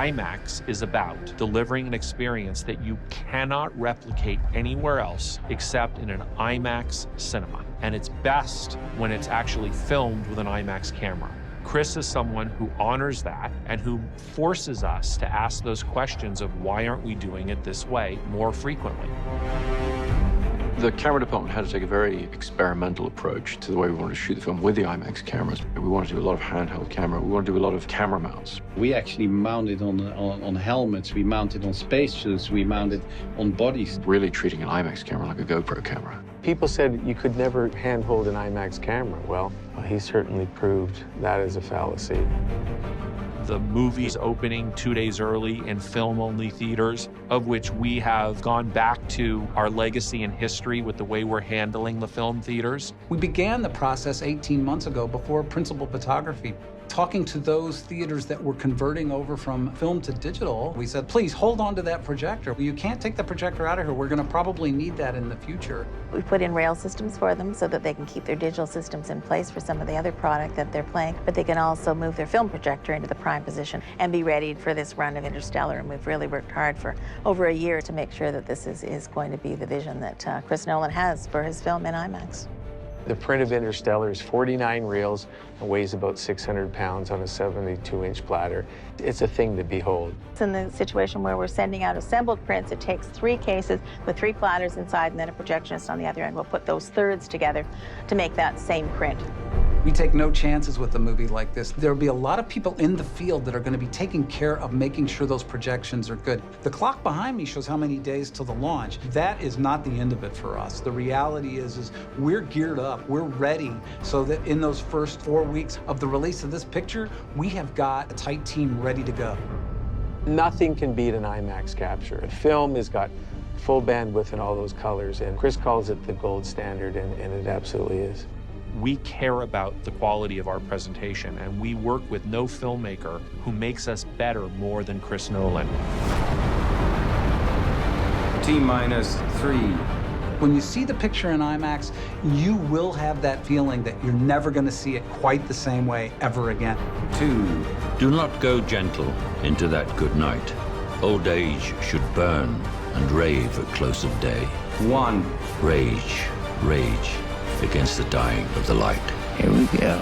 IMAX is about delivering an experience that you cannot replicate anywhere else except in an IMAX cinema. And it's best when it's actually filmed with an IMAX camera. Chris is someone who honors that and who forces us to ask those questions of why aren't we doing it this way more frequently. The camera department had to take a very experimental approach to the way we wanted to shoot the film with the IMAX cameras. We wanted to do a lot of handheld camera. We wanted to do a lot of camera mounts. We actually mounted on helmets. We mounted on spacesuits. We mounted on bodies. Really treating an IMAX camera like a GoPro camera. People said you could never handhold an IMAX camera. Well, he certainly proved that is a fallacy. The movie's opening 2 days early in film-only theaters, of which we have gone back to our legacy and history with the way we're handling the film theaters. We began the process 18 months ago before principal photography. Talking to those theaters that were converting over from film to digital, we said, please hold on to that projector. You can't take the projector out of here. We're going to probably need that in the future. We put in rail systems for them so that they can keep their digital systems in place for some of the other product that they're playing, but they can also move their film projector into the prime position and be ready for this run of Interstellar. And we've really worked hard for over a year to make sure that this is going to be the vision that Chris Nolan has for his film in IMAX. The print of Interstellar is 49 reels and weighs about 600 pounds on a 72-inch platter. It's a thing to behold. It's in the situation where we're sending out assembled prints. It takes 3 cases with 3 platters inside and then a projectionist on the other end. We'll put those thirds together to make that same print. We take no chances with a movie like this. There'll be a lot of people in the field that are going to be taking care of making sure those projections are good. The clock behind me shows how many days till the launch. That is not the end of it for us. The reality is we're geared up, we're ready, so that in those first 4 weeks of the release of this picture, we have got a tight team ready to go. Nothing can beat an IMAX capture. A film has got full bandwidth in all those colors, and Chris calls it the gold standard, and it absolutely is. We care about the quality of our presentation, and we work with no filmmaker who makes us better more than Chris Nolan. T-3. When you see the picture in IMAX, you will have that feeling that you're never going to see it quite the same way ever again. 2. Do not go gentle into that good night. Old age should burn and rave at close of day. 1. Rage, rage against the dying of the light. Here we go.